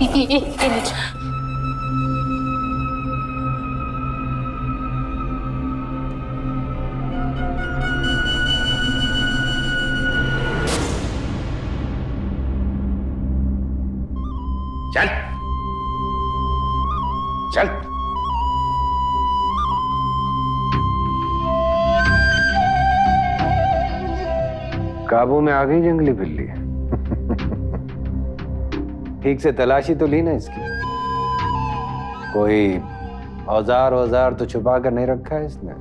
ये नीचे। चल चल। काबू में आ गई जंगली बिल्ली। ठीक से तलाशी तो ली ना इसकी? कोई औजार तो छुपा कर नहीं रखा है इसने?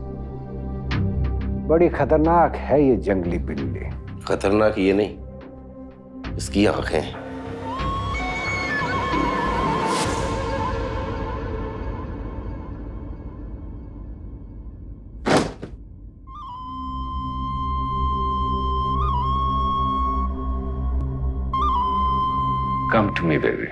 बड़ी खतरनाक है ये जंगली बिल्ली। खतरनाक ये नहीं, इसकी आंखें हैं। Come to me, baby.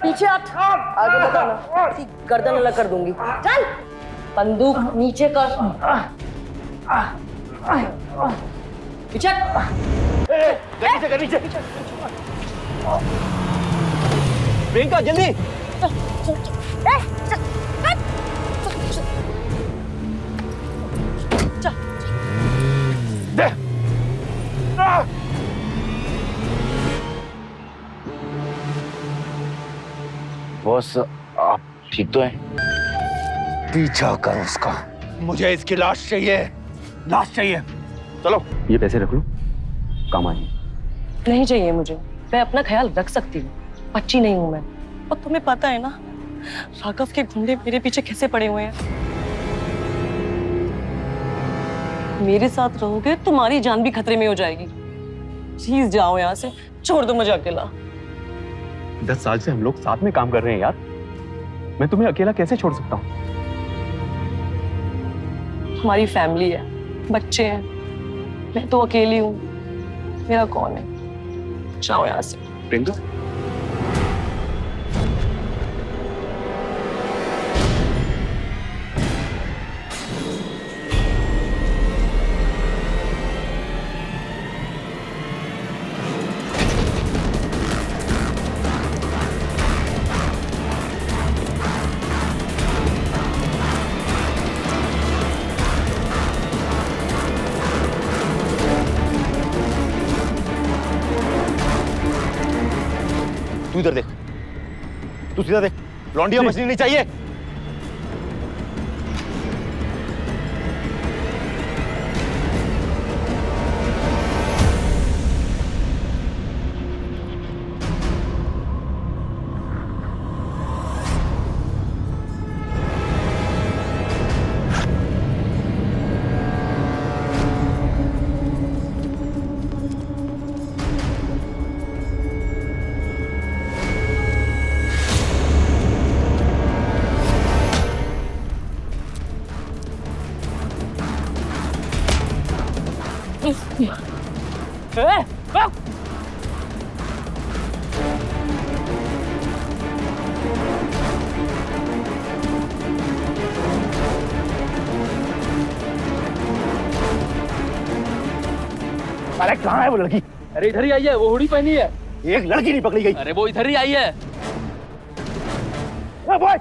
पीछे हट। आगे बताना, गर्दन अलग कर दूंगी। चल, बंदूक नीचे कर। पीछे नीचे। प्रियंका जल्दी। चल चल चल। चल चल दे। बॉस, आप ठीक तो हैं? पीछा कर उसका। मुझे इसकी लाश चाहिए, लाश चाहिए। चलो। ये पैसे रख लो, काम आएंगे। नहीं चाहिए मुझे, मैं अपना ख्याल रख सकती हूँ। बच्ची नहीं हूँ मैं। और तुम्हें पता है ना, राघव के गुंडे मेरे पीछे कैसे पड़े हुए हैं। मेरे साथ रहोगे तुम्हारी जान भी खतरे में हो जाएगी। प्लीज जाओ यहाँ से, छोड़ दो मुझे अकेला। 10 साल से हम लोग साथ में काम कर रहे हैं यार, मैं तुम्हें अकेला कैसे छोड़ सकता हूँ? हमारी फैमिली है, बच्चे हैं, मैं तो अकेली हूँ। मेरा कौन है? जाओ यहाँ से। प्रियंका, तू इधर देख, तू सीधा देख। लौंडिया मछली नहीं चाहिए। अरे कहाँ है वो लड़की? अरे इधर ही आई है, वो हुडी पहनी है। एक लड़की नहीं पकड़ी गई। अरे वो इधर ही आई है। बॉय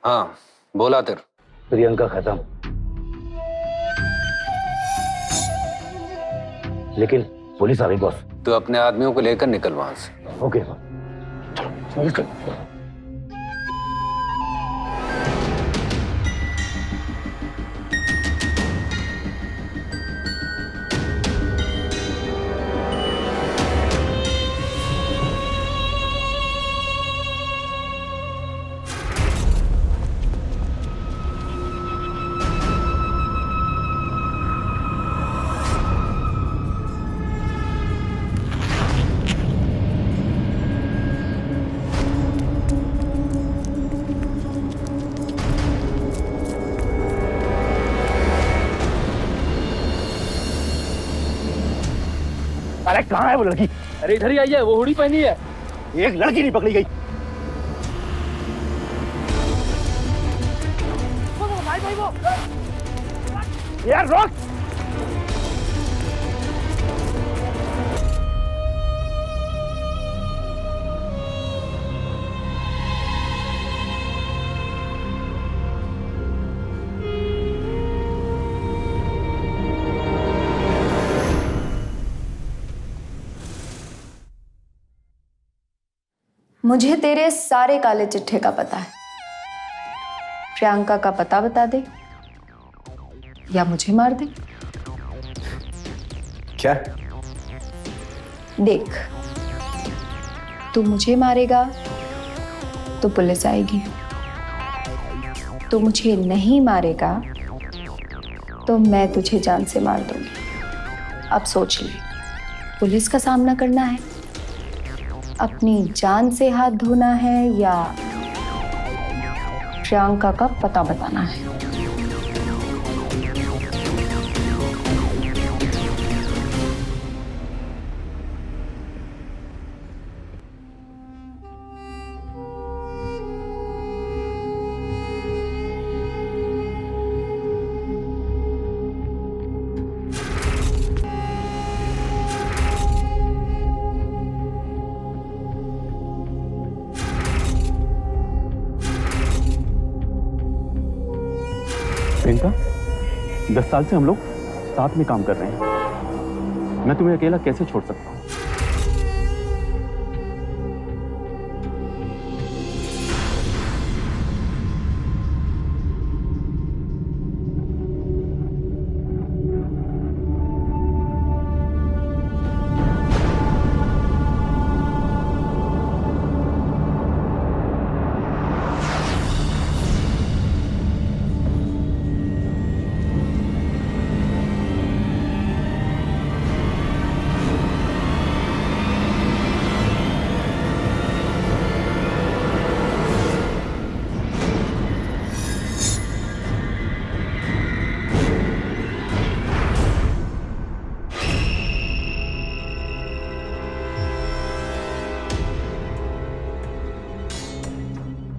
हाँ बोला तेर। प्रियंका खत्म, लेकिन पुलिस आ गई बॉस। तो अपने आदमियों को लेकर निकल वहां से। ओके। अरे कहाँ है वो लड़की? अरे इधर ही आई है, वो हुडी पहनी है। एक लड़की नहीं पकड़ी गई। यार रोक! मुझे तेरे सारे काले चिट्ठे का पता है। प्रियंका का पता बता दे या मुझे मार दे। क्या? देख, तू मुझे मारेगा तो पुलिस आएगी, तू मुझे नहीं मारेगा तो मैं तुझे जान से मार दूंगी। अब सोच ले, पुलिस का सामना करना है, अपनी जान से हाथ धोना है या प्रियंका का पता बताना है। प्रियंका, 10 साल से हम लोग साथ में काम कर रहे हैं। मैं तुम्हें अकेला कैसे छोड़ सकता हूँ?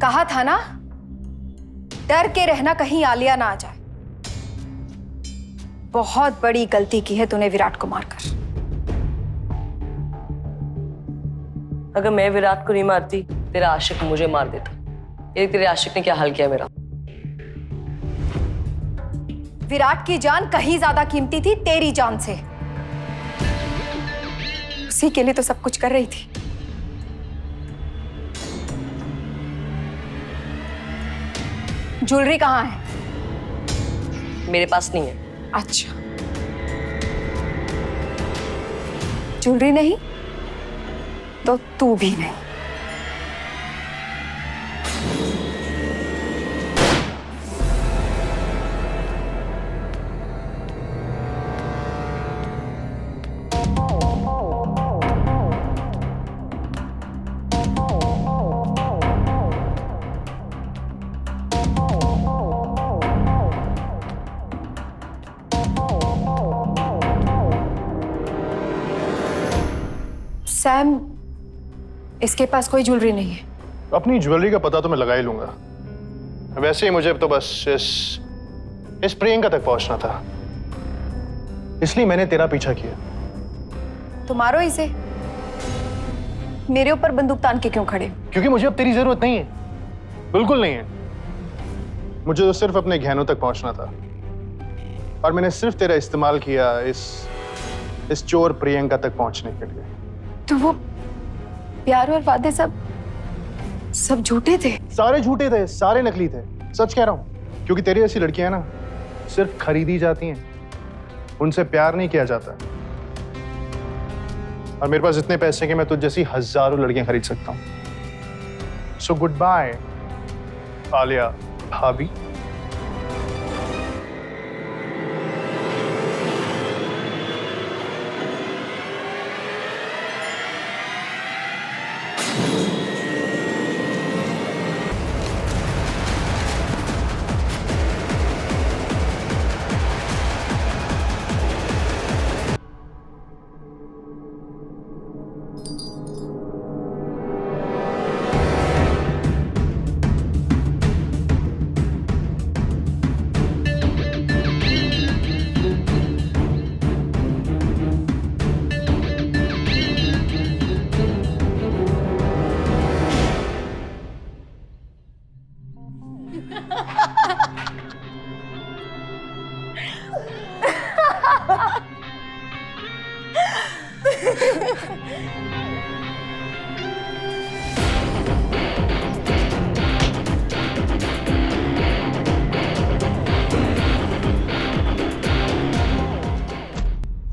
कहा था ना, डर के रहना कहीं आलिया ना आ जाए। बहुत बड़ी गलती की है तूने विराट को मारकर। अगर मैं विराट को नहीं मारती, तेरा आशिक मुझे मार देता। ये तेरे आशिक ने क्या हाल किया मेरा। विराट की जान कहीं ज्यादा कीमती थी तेरी जान से। उसी के लिए तो सब कुछ कर रही थी। ज्वेलरी कहाँ है? मेरे पास नहीं है। अच्छा, ज्वेलरी नहीं तो तू भी नहीं। सैम, इसके पास कोई ज्वेलरी नहीं है। अपनी ज्वेलरी का पता तो मैं लगा ही लूंगा। वैसे ही मुझे तो बस इस प्रियंका तक पहुंचना था, इसलिए मैंने तेरा पीछा किया। तो मारो इसे। मेरे ऊपर बंदूक तान के क्यों खड़े? क्योंकि मुझे अब तेरी जरूरत नहीं है, बिल्कुल नहीं है। मुझे तो सिर्फ अपने गहनों तक पहुंचना था और मैंने सिर्फ तेरा इस्तेमाल किया इस चोर प्रियंका तक पहुंचने के लिए। तो वो प्यार और वादे सब झूठे थे? सारे झूठे थे, सारे नकली थे, सच कह रहा हूं। क्योंकि तेरी ऐसी लड़कियां ना सिर्फ खरीदी जाती हैं, उनसे प्यार नहीं किया जाता। और मेरे पास इतने पैसे कि मैं तुझ जैसी हजारों लड़कियां खरीद सकता हूं। सो गुड बाय आलिया भाभी।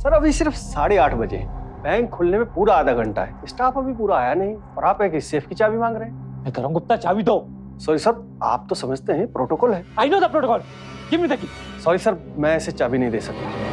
सर अभी सिर्फ 8:30 बजे, बैंक खुलने में पूरा आधा घंटा है, स्टाफ अभी पूरा आया नहीं और आप एक सेफ की चाबी मांग रहे हैं। मैं कह रहा हूँ गुप्ता चाबी दो। सॉरी सर, आप तो समझते हैं प्रोटोकॉल है। I know the protocol, give me the key. Sorry sir, मैं ऐसे चाबी नहीं दे सकता।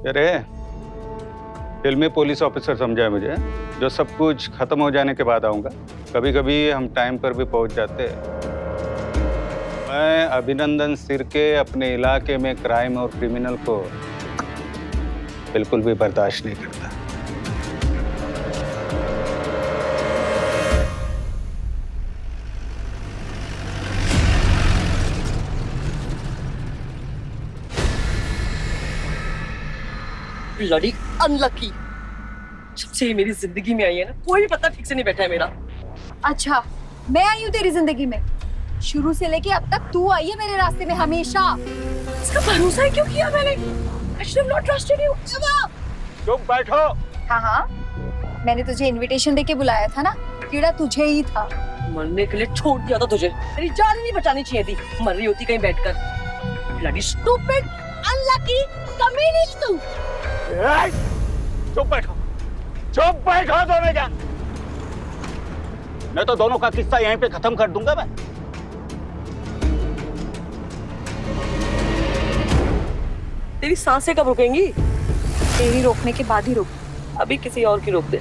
अरे फिल्मी पुलिस ऑफिसर समझा है मुझे, जो सब कुछ खत्म हो जाने के बाद आऊँगा। कभी कभी हम टाइम पर भी पहुँच जाते हैं। मैं अभिनंदन सिरके अपने इलाके में क्राइम और क्रिमिनल को बिल्कुल भी बर्दाश्त नहीं करता। Bloody unlucky. जब से ये मेरी जिंदगी में आई है ना, कोई भी पता ठीक से नहीं बैठा है मेरा। अच्छा, मैं आई हूँ तेरी जिंदगी में? शुरू से लेके अब तक तू आई है मेरे रास्ते में हमेशा। इसका भरोसा ही क्यों किया मैंने? I should have not trusted you. चुप बैठो। हाँ हाँ, मैंने तुझे इनविटेशन देके बुलाया था ना, कीड़ा तुझे ही था। मरने के लिए छोड़ दिया था तुझे। तेरी जान ही नहीं बचानी चाहिए थी, मर रही होती कहीं बैठकर। ब्लडी स्टूपिड अनलकी कमीनी तू। चुप बैठो, चुप बैठो दोनों जान। मैं तो दोनों का किस्सा यहीं पे खत्म कर दूंगा। मैं तेरी सांसें कब रुकेंगी? तेरी रोकने के बाद ही रुक। अभी किसी और की रोक दे।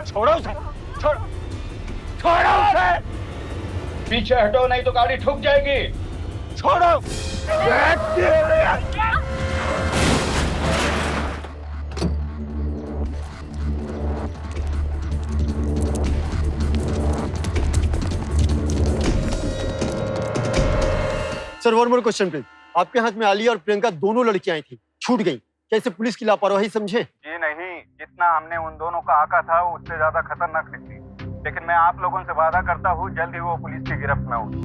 छोड़ो उसे, छोड़ो उसे, पीछे हटो नहीं तो गाड़ी ठुक जाएगी। छोड़ो। Sir one more question please. आपके हाथ में आलिया और प्रियंका दोनों लड़कियां आई थी, छूट गई, क्या इसे पुलिस की लापरवाही समझे? जी नहीं, जितना हमने उन दोनों का आका था उससे ज्यादा खतरनाक निकली। लेकिन मैं आप लोगों से वादा करता हूँ जल्द ही वो पुलिस की गिरफ्त में होगी।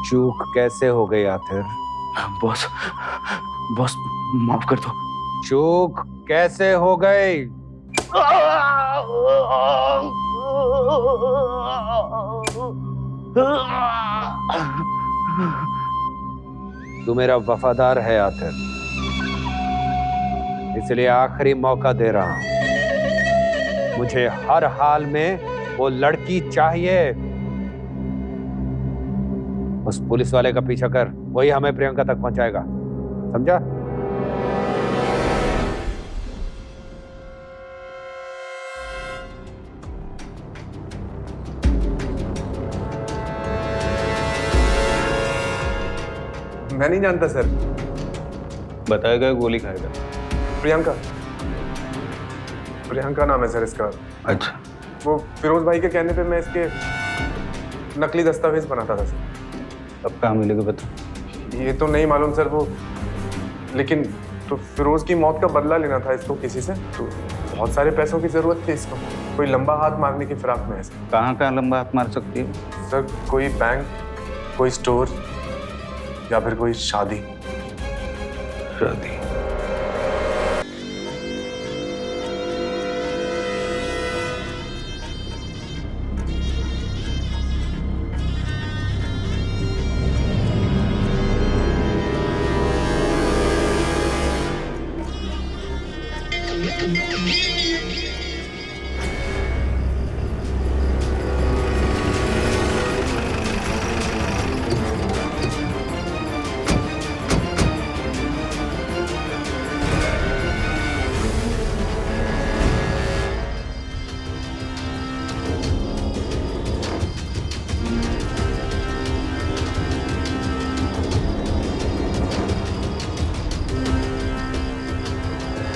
चूक कैसे हो गई आखिर? बॉस, बॉस माफ कर दो। चूक कैसे हो गई? तू मेरा वफादार है आखिर, इसलिए आखिरी मौका दे रहा हूं। मुझे हर हाल में वो लड़की चाहिए। उस पुलिस वाले का पीछा कर, वही हमें प्रियंका तक पहुंचाएगा, समझा? मैं नहीं जानता सर। बताएगा गोली खाएगा? प्रियंका, प्रियंका नाम है सर इसका। अच्छा, वो फिरोज भाई के कहने पे मैं इसके नकली दस्तावेज बनाता था सर। अब कहाँ मिलेगा बता? ये तो नहीं मालूम सर, वो लेकिन तो फिरोज की मौत का बदला लेना था इसको किसी से, तो बहुत सारे पैसों की जरूरत थी इसको। कोई लंबा हाथ मारने की फिराक में है सर। कहाँ कहाँ लंबा हाथ मार सकती है? सर कोई बैंक, कोई स्टोर, या फिर कोई शादी। शादी?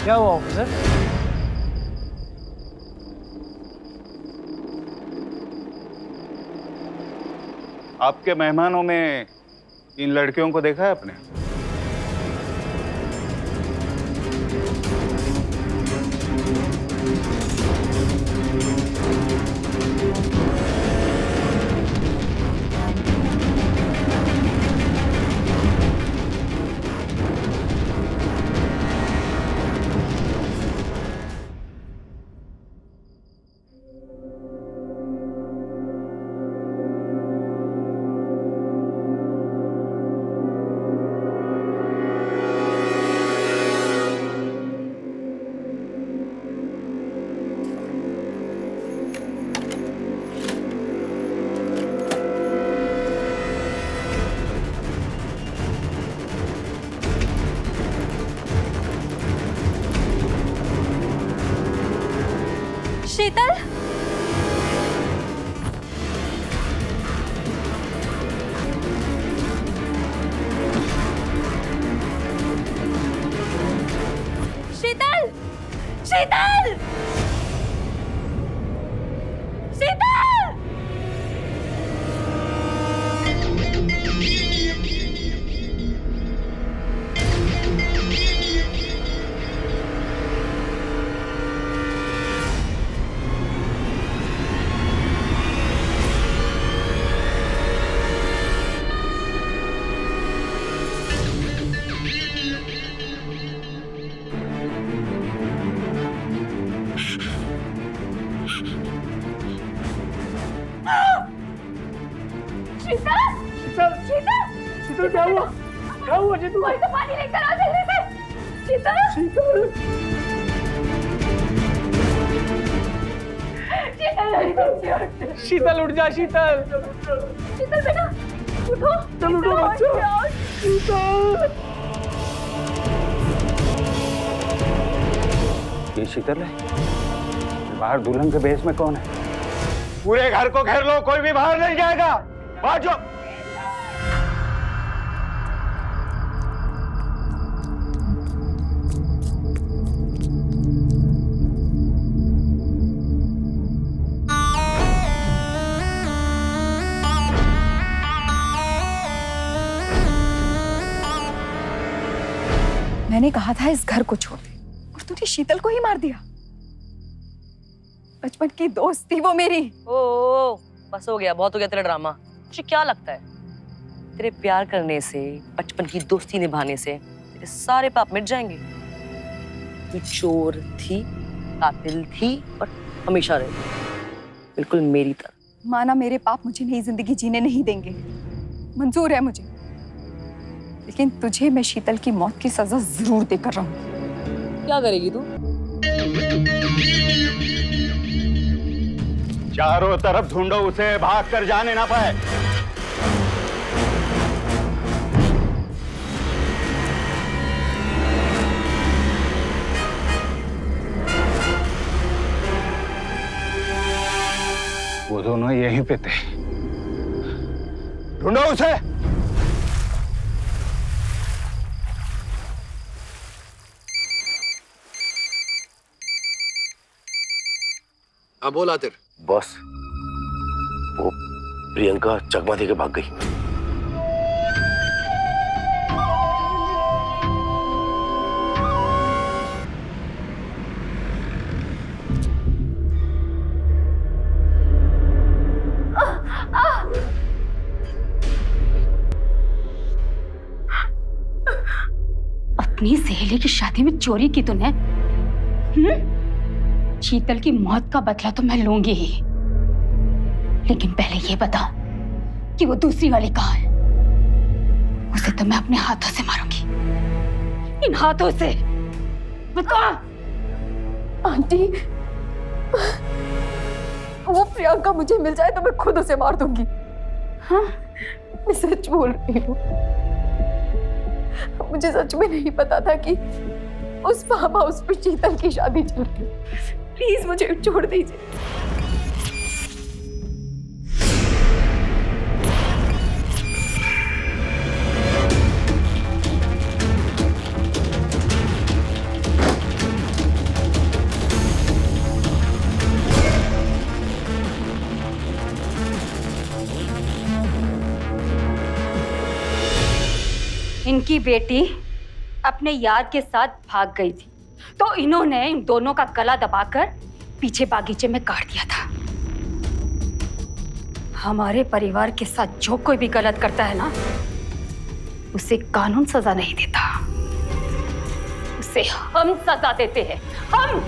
क्या हुआ ऑफिसर? आपके मेहमानों में इन लड़कियों को देखा है आपने? शीतल, शीतल, शीतल, शीतल। पानी लेकर आ जल्दी से। शीतल शीतल उठ जा शीतल। शीतल बेटा उठो। चल उठो बच्चा। ये शीतल है? बाहर दुल्हन के भेष में कौन है? पूरे घर को घेर लो, कोई भी बाहर नहीं जाएगा। बाजो। मैंने कहा था इस घर को छोड़ दे और तूने शीतल को ही मार दिया। बचपन की दोस्त थी वो मेरी। ओ बस हो गया, बहुत हो गया तेरा ड्रामा। तुझे क्या लगता है तेरे प्यार करने से, बचपन की दोस्ती निभाने से तेरे सारे पाप मिट जाएंगे? तू चोर थी, कातिल थी और हमेशा रहे बिल्कुल मेरी तरह। माना मेरे पाप मुझे नई जिंदगी जीने नहीं देंगे, मंजूर है मुझे, लेकिन तुझे मैं शीतल की मौत की सजा जरूर देकर रहूंगी। क्या करेगी तू? चारों तरफ ढूंढो उसे, भाग कर जाने ना पाए। वो दोनों यहीं पे थे। ढूंढो उसे। हाँ बोल आतिर। बॉस, वो प्रियंका चकमा देके भाग गई। अपनी सहेली की शादी में चोरी की तूने? शीतल की मौत का बदला तो मैं लूंगी ही, लेकिन पहले ये बता कि वो दूसरी वाली कहाँ है? उसे तो मैं अपने हाथों से मारूंगी, इन हाथों से। बता। आंटी, वो प्रियंका मुझे मिल जाए तो मैं खुद उसे मार दूंगी। हाँ? मैं सच बोल रही हूँ। मुझे सच में नहीं पता था कि उस फार्म हाउस पर शीतल की शादी चल रही है। प्लीज मुझे छोड़ दीजिए। इनकी बेटी अपने यार के साथ भाग गई थी, तो इन्होंने इन दोनों का गला दबाकर पीछे बागीचे में काट दिया था। हमारे परिवार के साथ जो कोई भी गलत करता है ना, उसे कानून सजा नहीं देता, उसे हम सजा देते हैं। हम।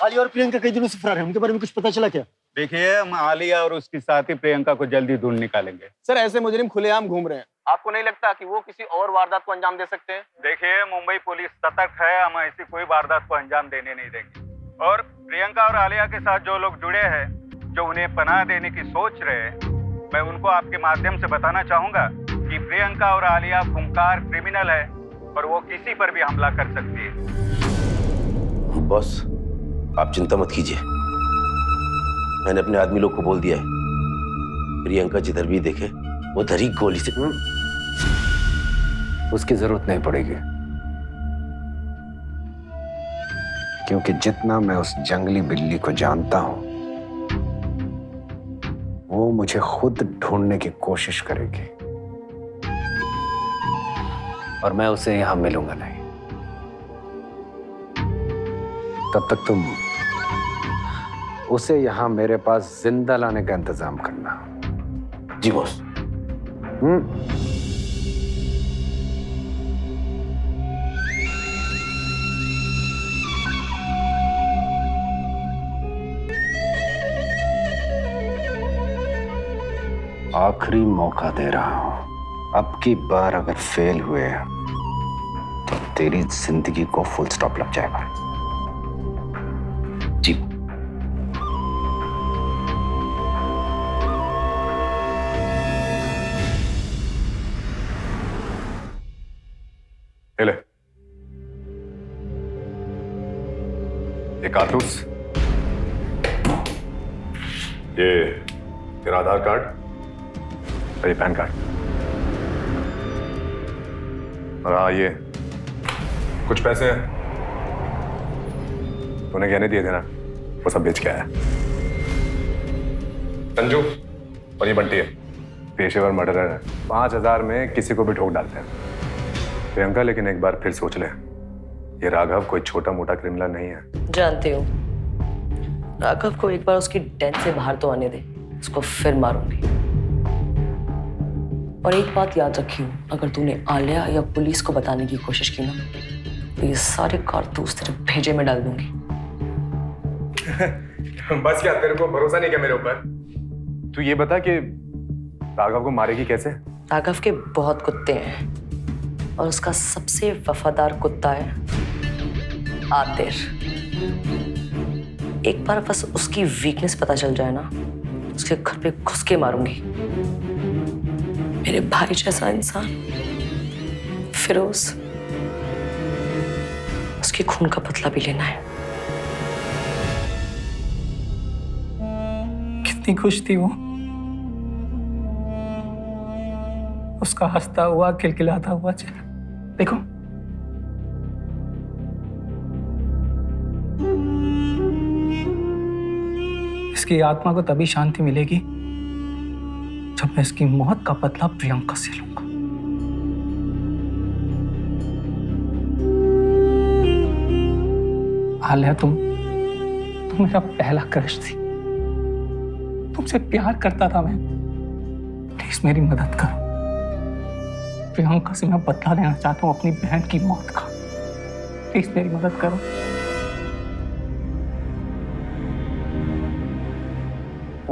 आलिया और प्रियंका कई दिनों से फरार है, उनके बारे में कुछ पता चला क्या? देखिए, हम आलिया और उसकी साथी प्रियंका को जल्दी ढूंढ निकालेंगे। सर, ऐसे मुजरिम खुलेआम घूम रहे हैं, आपको नहीं लगता कि वो किसी और वारदात को अंजाम दे सकते हैं? देखिए, मुंबई पुलिस सतर्क है, हम ऐसी कोई वारदात को अंजाम देने नहीं देंगे। और प्रियंका और आलिया के साथ जो लोग जुड़े हैं, जो उन्हें पनाह देने की सोच रहे हैं, मैं उनको आपके माध्यम से बताना चाहूंगा कि प्रियंका और आलिया खूंखार क्रिमिनल है और वो किसी पर भी हमला कर सकती है। बॉस, आप चिंता मत कीजिए, मैंने अपने आदमी लोग को बोल दिया है, प्रियंका जिधर भी देखे वो धरी गोली से। उसकी जरूरत नहीं पड़ेगी, क्योंकि जितना मैं उस जंगली बिल्ली को जानता हूं, वो मुझे खुद ढूंढने की कोशिश करेगी और मैं उसे यहां मिलूंगा नहीं। तब तक तुम उसे यहां मेरे पास जिंदा लाने का इंतजाम करना। जी बॉस। आखिरी मौका दे रहा हूं, अब की बार अगर फेल हुए तो तेरी जिंदगी को फुल स्टॉप लग जाएगा। जी ले ये कारतूस, ये तेरा आधार कार्ड और ये पैन कार्ड, और हाँ ये कुछ पैसे हैं तूने गहने दिए थे ना, वो सब बेच के आया। संजू और ये बंटी है, पेशेवर मर्डरर है। 5,000 में किसी को भी ठोक डालते हैं। प्रियंका लेकिन एक बार फिर सोच ले, ये राघव कोई छोटा मोटा क्रिमिनल नहीं है। जानती हूँ, राघव को एक बार उसकी डेथ से बाहर तो आने दे, उसको फिर मारूंगी। और एक बात याद रखियो, अगर तूने आलिया या पुलिस को बताने की कोशिश की ना, तो ये सारे कारतूस तेरे भेजे में डाल दूंगी। बस क्या तेरे को भरोसा नहीं क्या मेरे ऊपर? तू ये बता कि राघव को मारेगी कैसे? राघव के बहुत कुत्ते हैं और उसका सबसे वफादार कुत्ता है आतिर। एक बार बस उसकी वीकनेस पता चल जाए ना, उसके घर पे घुस के मारूंगी। मेरे भाई जैसा इंसान फिरोज, उसके खून का बदला भी लेना है। कितनी खुश थी वो, उसका हंसता हुआ खिलखिलाता हुआ चेहरा देखो। इसकी आत्मा को तभी शांति मिलेगी जब मैं इसकी मौत का बदला प्रियंका से लूंगा। आलिया, तुम मेरा पहला क्रश थी, तुमसे प्यार करता था मैं। प्लीज मेरी मदद करो, प्रियंका से मैं बदला लेना चाहता हूँ अपनी बहन की मौत का। प्लीज मेरी मदद करो।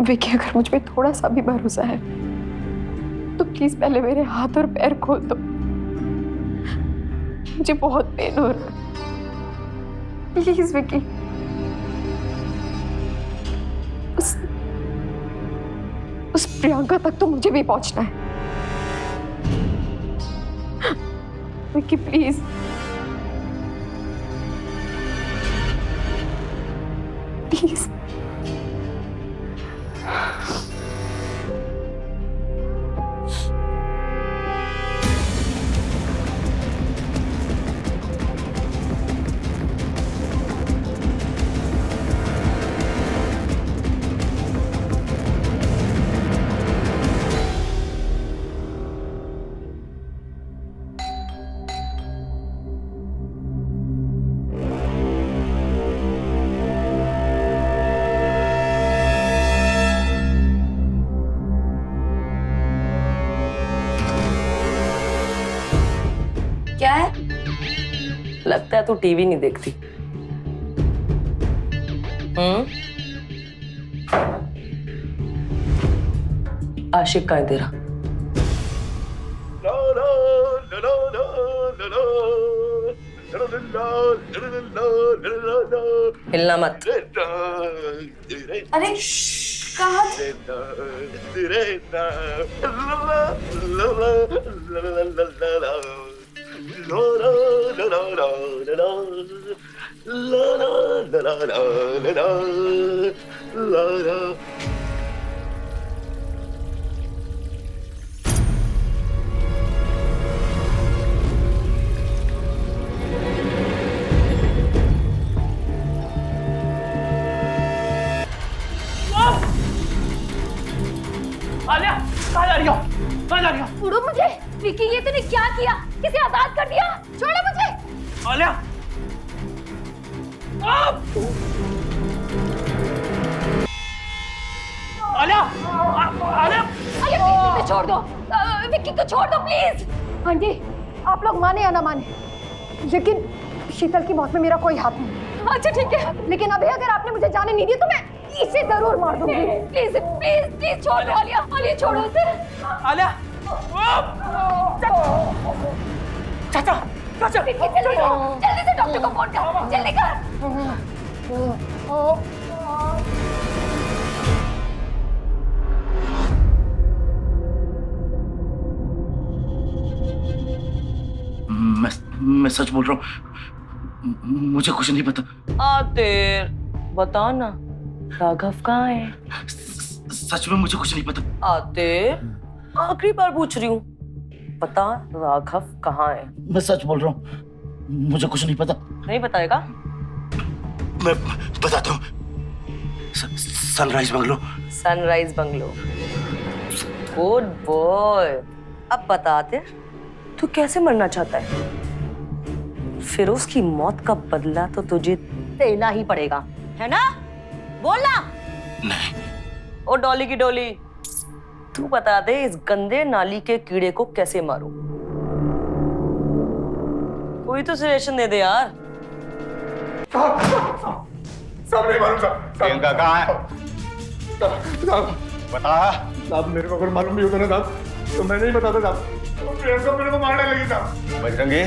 विकी, अगर मुझ पे थोड़ा सा भी भरोसा है तो प्लीज पहले मेरे हाथ और पैर खोल दो, मुझे बहुत पेन हो रहा है। प्लीज विकी, उस प्रियंका तक तो मुझे भी पहुंचना है। विकी प्लीज। प्लीज। क्या है? लगता है तू टीवी नहीं देखती। आशिक कहाँ है तेरा? हिलना मत। अरे कहाँ? आलिया, कहाँ जा रही हो? कहाँ जा रही हो? छोड़ो मुझे। विकी, ये तूने क्या किया? किसे आजाद कर दिया? छोड़ो मुझे। आलिया, आलिया, आलिया, प्लीज मुझे छोड़ दो। विक्की को छोड़ दो प्लीज। आंटी, आप लोग माने या ना माने, लेकिन शीतल की मौत में मेरा कोई हाथ नहीं। अच्छा ठीक है, लेकिन अभी अगर आपने मुझे जाने नहीं दी तो मैं इसे जरूर मार दूंगी। प्लीज प्लीज प्लीज छोड़ दो आलिया। आलिया छोड़ो इसे। आलिया, चाचा चाचा जल्दी से डॉक्टर को फोन कर, जल्दी कर। मैं सच बोल रहा हूँ, मुझे कुछ नहीं पता। आतिर बता ना, राघव कहाँ है? सच में मुझे कुछ नहीं पता। आतिर आखिरी बार पूछ रही हूँ, बता राघव कहाँ है? मैं सच बोल रहा हूँ, मुझे कुछ नहीं पता। नहीं बताएगा? मैं बताता हूँ। Sunrise bungalow. Sunrise bungalow. Good boy. अब बता आतिर, तू कैसे मरना चाहता है? फिरोज की मौत का बदला तो तुझे देना ही पड़ेगा, है ना? बोलना। नहीं। ओ डॉली की डोली, तू बता दे इस गंदे नाली के कीड़े को कैसे मारूं? कोई तो सजेशन दे दे यार। साहब नहीं मालूम साहब। प्रियंका कहाँ है? साहब बता। साहब मेरे को अगर मालूम भी होता ना साहब तो मैं नहीं बताता साहब। प्रियंका मेरे को मारने लगी साहब। बजरंगी,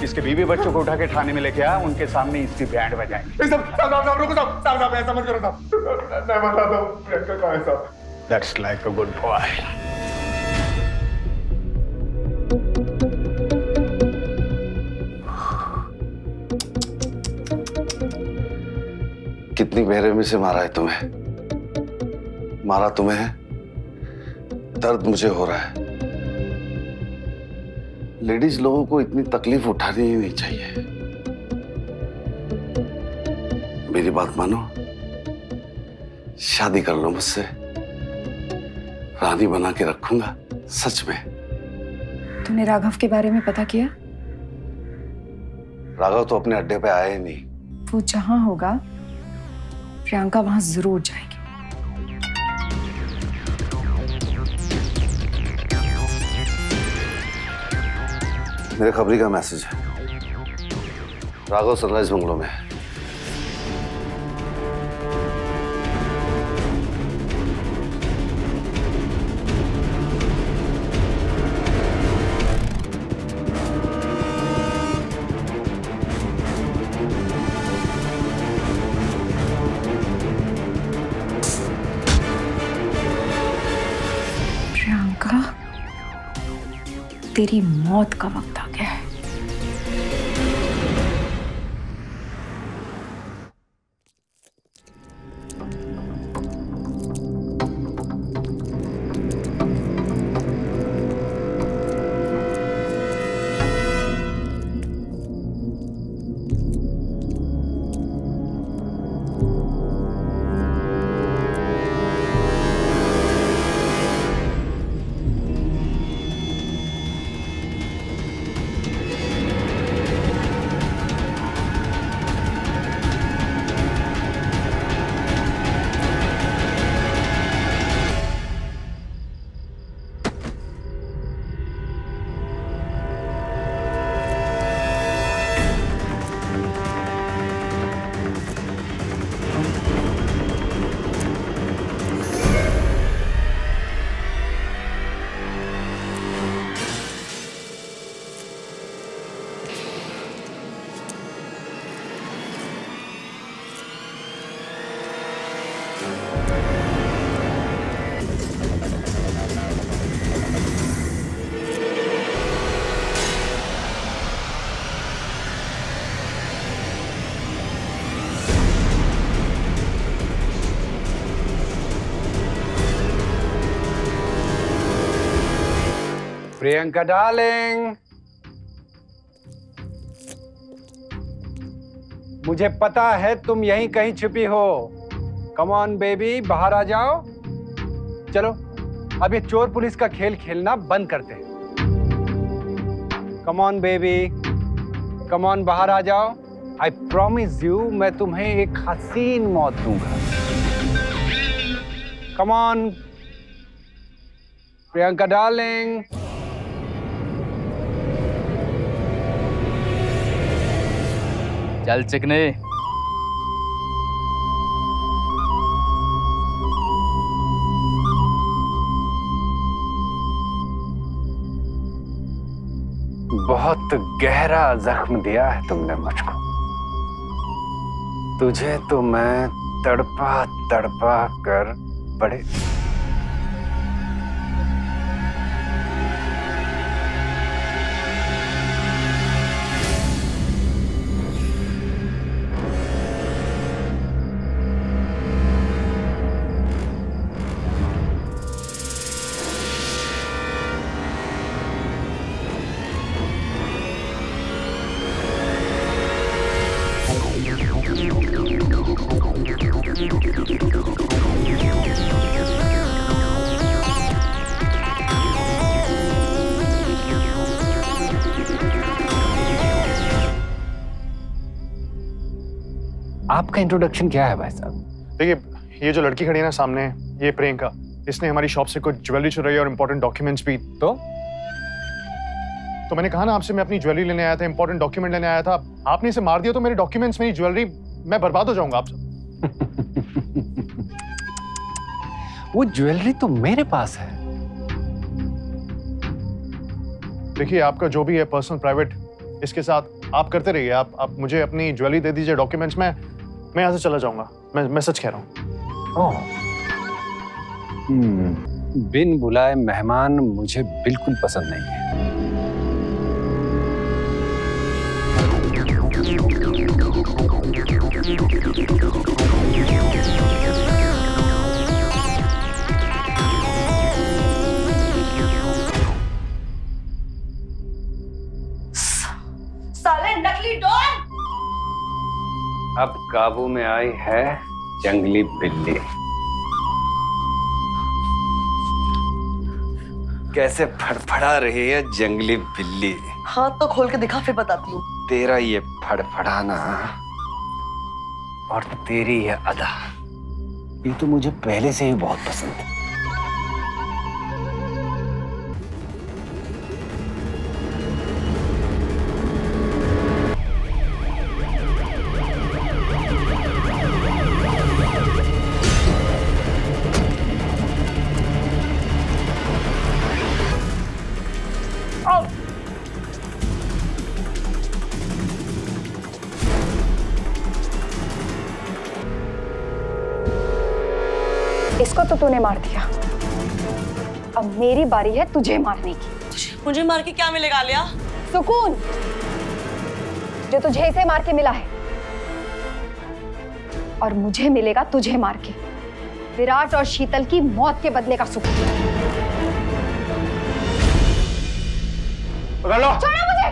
इसके बीवी बच्चों को उठा के थाने में लेके आ, उनके सामने इसकी बैंड बजाएंगे। साहब रुको साहब, साहब ऐसा मत करो साहब। मैं बताता हूँ प्रियंका कहाँ है साहब। That's like a good boy. कितनी बेरहमी से मारा है तुम्हें, मारा तुम्हें है, दर्द मुझे हो रहा है। लेडीज लोगों को इतनी तकलीफ उठानी ही नहीं चाहिए। मेरी बात मानो, शादी कर लो मुझसे, रानी बना के रखूंगा सच में। तूने राघव के बारे में पता किया? राघव तो अपने अड्डे पे आया ही नहीं। वो जहां होगा प्रियंका वहां जरूर जाएगी। मेरे खबरी का मैसेज है, राघव सनराइज बंगलो में है। प्रियंका, तेरी मौत का वक्त आ गया है। प्रियंका डार्लिंग, मुझे पता है तुम यहीं कहीं छुपी हो। कम ऑन बेबी, बाहर आ जाओ। चलो अब ये चोर पुलिस का खेल खेलना बंद करते हैं। Come on baby, come on, बाहर आ जाओ। आई प्रॉमिस यू, मैं तुम्हें एक हसीन मौत दूंगा। Come on Priyanka darling. चल चिकने। बहुत गहरा जख्म दिया है तुमने मुझको। तुझे तो मैं तड़पा तड़पा कर बड़े आपका इंट्रोडक्शन क्या है भाई साहब? देखिए, ये जो लड़की खड़ी है ना सामने, ये प्रियंका, इसने हमारी शॉप से कुछ ज्वेलरी चुराई और इंपॉर्टेंट डॉक्यूमेंट्स भी। तो मैंने कहा ना आपसे, मैं अपनी ज्वेलरी लेने आया था, इंपॉर्टेंट डॉक्यूमेंट लेने आया था। आपने इसे मार दिया तो मेरे डॉक्यूमेंट्स, मेरी ज्वेलरी, मैं बर्बाद हो जाऊंगा आपसे। वो ज्वेलरी तो मेरे पास है। देखिए, आपका जो भी है पर्सनल प्राइवेट, इसके साथ आप करते रहिए। आप मुझे अपनी ज्वेलरी दे दीजिए, डॉक्यूमेंट्स, मैं यहाँ से चला जाऊंगा। मैं सच कह रहा हूँ। बिन बुलाए मेहमान मुझे बिल्कुल पसंद नहीं है। साले नकली डॉन! अब काबू में आई है जंगली बिल्ली। कैसे फड़फड़ा रही है जंगली बिल्ली। हाथ तो खोल के दिखा, फिर बताती हूँ। तेरा ये फड़फड़ाना और तेरी ये अदा, ये तो मुझे पहले से ही बहुत पसंद है। इसको तो तूने मार दिया, अब मेरी बारी है तुझे मारने की। मुझे मार के क्या मिलेगा आलिया? सुकून, जो तुझे इसे मार के मिला है, और मुझे मिलेगा तुझे मार के विराट और शीतल की मौत के बदले का सुकून। पकड़ लो। छोड़ो मुझे,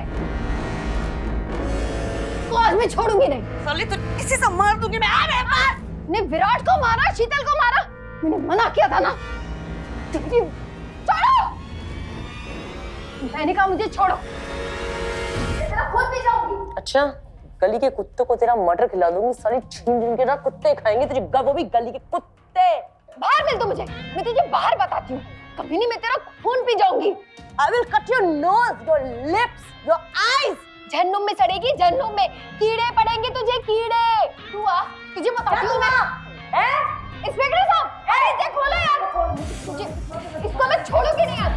आज मैं छोड़ूंगी नहीं। साली तो इसी से मार दूंगी मैं। आ रहे मार। ने विराट को मारा, शीतल को मारा, मैंने मना किया था ना। छोड़ो, मैंने कहा मुझे छोड़ो, मैं खुद भी जाऊंगी। अच्छा, गली के कुत्तों को तेरा मटर खिला दूंगी। साली छीन के ना कुत्ते खाएंगे तुझे, वो भी गली के कुत्ते। बाहर मिल तो मुझे, मैं तुझे बाहर बताती हूँ। कभी नहीं मैं तेरा खून पी जाऊंगी। I will cut your nose, your lips, your eyes. जहन्नुम में सड़ेगी, जहन्नुम में कीड़े पड़ेंगे तुझे, कीड़े। तू आ, तुझे बताती हूँ मैं। इंस्पेक्टर साहब, अरे खोलो यार, तुझे इसको मैं छोड़ूंगी नहीं यार।